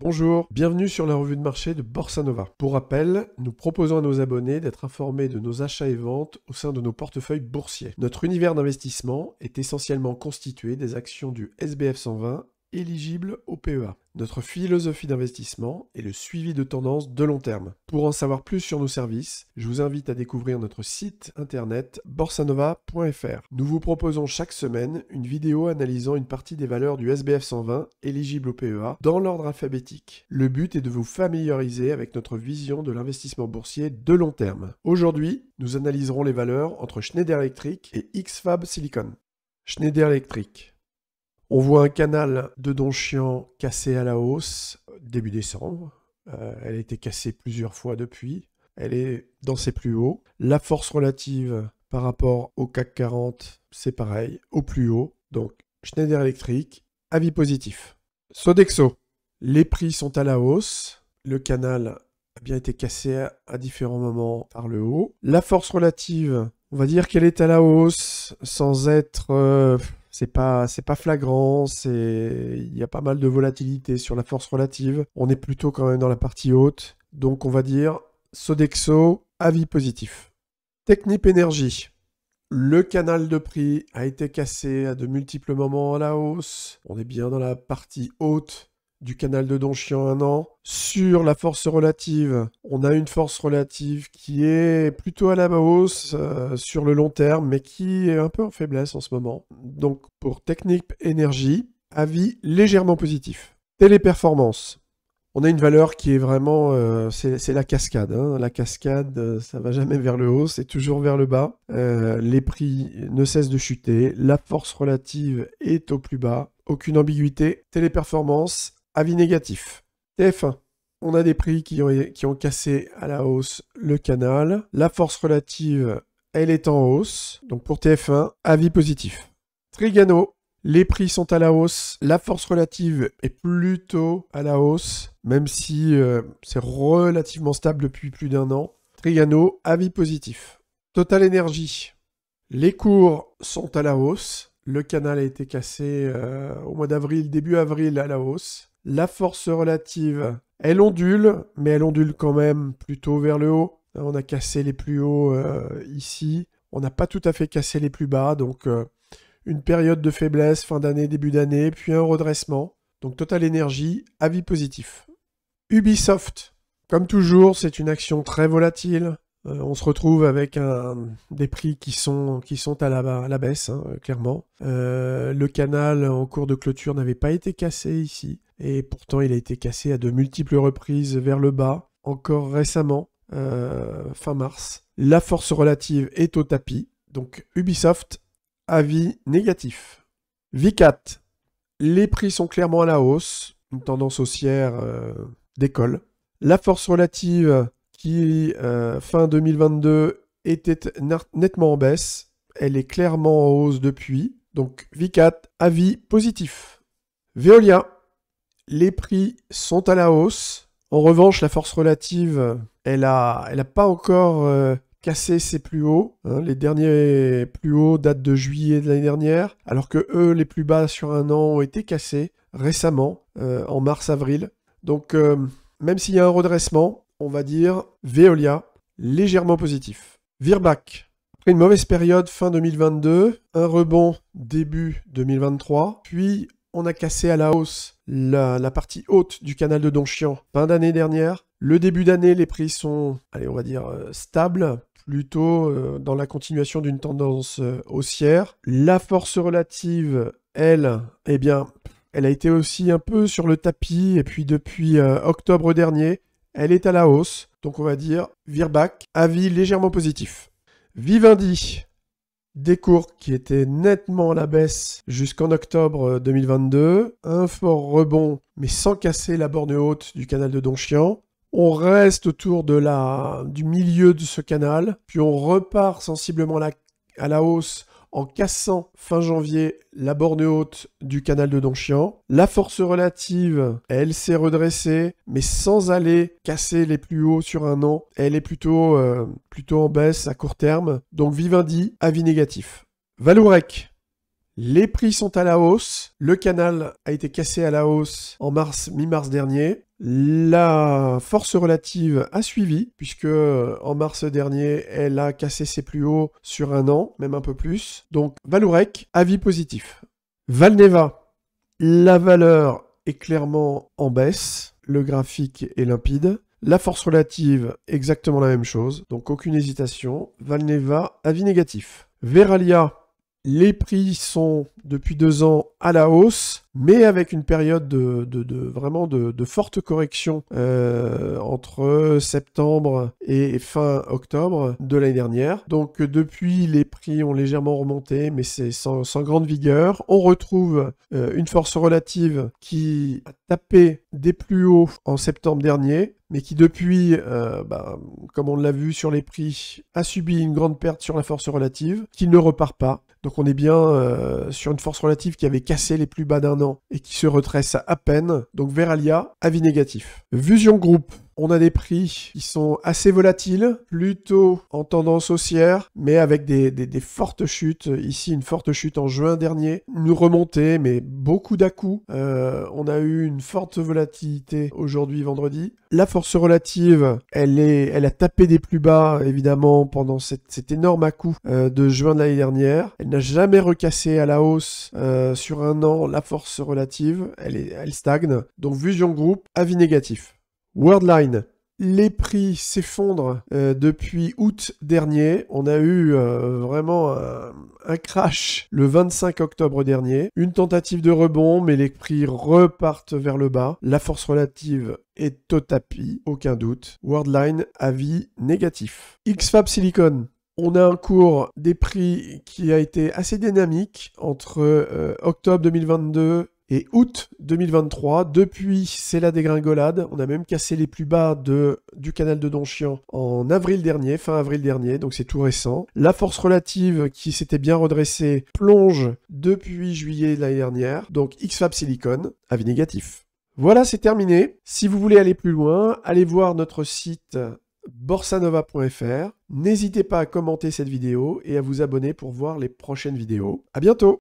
Bonjour, bienvenue sur la revue de marché de Borsa Nova. Pour rappel, nous proposons à nos abonnés d'être informés de nos achats et ventes au sein de nos portefeuilles boursiers. Notre univers d'investissement est essentiellement constitué des actions du SBF 120 éligibles au PEA. Notre philosophie d'investissement est le suivi de tendances de long terme. Pour en savoir plus sur nos services, je vous invite à découvrir notre site internet borsanova.fr. Nous vous proposons chaque semaine une vidéo analysant une partie des valeurs du SBF 120 éligibles au PEA dans l'ordre alphabétique. Le but est de vous familiariser avec notre vision de l'investissement boursier de long terme. Aujourd'hui, nous analyserons les valeurs entre Schneider Electric et X-FAB Silicon. Schneider Electric. On voit un canal de Donchian cassé à la hausse début décembre. Elle a été cassée plusieurs fois depuis. Elle est dans ses plus hauts. La force relative par rapport au CAC 40, c'est pareil, au plus haut. Donc Schneider Electric, avis positif. Sodexo, les prix sont à la hausse. Le canal a bien été cassé à différents moments par le haut. La force relative, on va dire qu'elle est à la hausse sans être... C'est pas flagrant, il y a pas mal de volatilité sur la force relative. On est plutôt quand même dans la partie haute. Donc on va dire Sodexo, avis positif. Technip Energy. Le canal de prix a été cassé à de multiples moments à la hausse. On est bien dans la partie haute du canal de Donchian 1 an. Sur la force relative, on a une force relative qui est plutôt à la hausse sur le long terme, mais qui est un peu en faiblesse en ce moment. Donc pour Technip Energy, avis légèrement positif. Téléperformance. On a une valeur qui est vraiment, c'est la cascade. La cascade, ça va jamais vers le haut, c'est toujours vers le bas. Les prix ne cessent de chuter. La force relative est au plus bas. Aucune ambiguïté. Téléperformance. Avis négatif. TF1. On a des prix qui ont cassé à la hausse le canal. La force relative, elle est en hausse. Donc pour TF1, avis positif. Trigano. Les prix sont à la hausse. La force relative est plutôt à la hausse, même si c'est relativement stable depuis plus d'un an. Trigano, avis positif. Total Energy. Les cours sont à la hausse. Le canal a été cassé au mois d'avril, début avril à la hausse. La force relative, elle ondule, mais elle ondule quand même plutôt vers le haut. On a cassé les plus hauts ici. On n'a pas tout à fait cassé les plus bas. Donc une période de faiblesse, fin d'année, début d'année, puis un redressement. Donc Total Energy, avis positif. Ubisoft, comme toujours, c'est une action très volatile. On se retrouve avec des prix qui sont à la baisse, clairement. Le canal en cours de clôture n'avait pas été cassé ici. Et pourtant, il a été cassé à de multiples reprises vers le bas, encore récemment, fin mars. La force relative est au tapis. Donc Ubisoft, avis négatif. Vicat, les prix sont clairement à la hausse. Une tendance haussière décolle. La force relative qui, fin 2022, était nettement en baisse. Elle est clairement en hausse depuis. Donc Vicat, avis positif. Veolia, les prix sont à la hausse. En revanche, la force relative, elle a pas encore cassé ses plus hauts. Les derniers plus hauts datent de juillet de l'année dernière, alors que eux, les plus bas sur un an ont été cassés récemment, en mars-avril. Donc, même s'il y a un redressement, on va dire Veolia, légèrement positif. Virbac, après une mauvaise période fin 2022, un rebond début 2023, puis on a cassé à la hausse la partie haute du canal de Donchian fin d'année dernière. Le début d'année, les prix sont, on va dire, stables, plutôt dans la continuation d'une tendance haussière. La force relative, elle, elle a été aussi un peu sur le tapis, et puis depuis octobre dernier, elle est à la hausse. Donc on va dire Virbac, avis légèrement positif. Vivendi, des cours qui étaient nettement à la baisse jusqu'en octobre 2022. Un fort rebond, mais sans casser la borne haute du canal de Donchian. On reste autour du milieu de ce canal, puis on repart sensiblement à la hausse en cassant fin janvier la borne haute du canal de Donchian. La force relative, elle s'est redressée, mais sans aller casser les plus hauts sur un an. Elle est plutôt en baisse à court terme. Donc Vivendi, avis négatif. Vallourec, les prix sont à la hausse. Le canal a été cassé à la hausse en mi-mars dernier. La force relative a suivi, puisque en mars dernier, elle a cassé ses plus hauts sur un an, même un peu plus. Donc Vallourec, avis positif. Valneva, la valeur est clairement en baisse, le graphique est limpide. La force relative, exactement la même chose, donc aucune hésitation. Valneva, avis négatif. Verallia, les prix sont depuis 2 ans à la hausse, mais avec une période vraiment de forte correction entre septembre et fin octobre de l'année dernière. Donc depuis, les prix ont légèrement remonté, mais c'est sans grande vigueur. On retrouve une force relative qui a tapé des plus hauts en septembre dernier, mais qui depuis, comme on l'a vu sur les prix, a subi une grande perte sur la force relative, qui ne repart pas. Donc on est bien sur une force relative qui avait cassé les plus bas d'un an et qui se redresse à peine. Donc Verallia, avis négatif. Fusion Group. On a des prix qui sont assez volatiles, plutôt en tendance haussière, mais avec des fortes chutes. Ici, une forte chute en juin dernier, une remontée, mais beaucoup d'à-coups. On a eu une forte volatilité aujourd'hui, vendredi. La force relative, elle a tapé des plus bas, évidemment, pendant cet énorme à-coup de juin de l'année dernière. Elle n'a jamais recassé à la hausse sur un an la force relative. Elle stagne. Donc, Fusion Group, avis négatif. Worldline, les prix s'effondrent depuis août dernier. On a eu vraiment un crash le 25 octobre dernier. Une tentative de rebond, mais les prix repartent vers le bas. La force relative est au tapis, aucun doute. Worldline, avis négatif. XFAB Silicon. On a un cours des prix qui a été assez dynamique entre octobre 2022 et août 2023. Depuis, c'est la dégringolade. On a même cassé les plus bas du canal de Donchian en avril dernier, fin avril dernier, donc c'est tout récent. La force relative qui s'était bien redressée plonge depuis juillet de l'année dernière. Donc XFAB Silicon, avis négatif. Voilà, c'est terminé. Si vous voulez aller plus loin, allez voir notre site borsanova.fr. N'hésitez pas à commenter cette vidéo et à vous abonner pour voir les prochaines vidéos. À bientôt!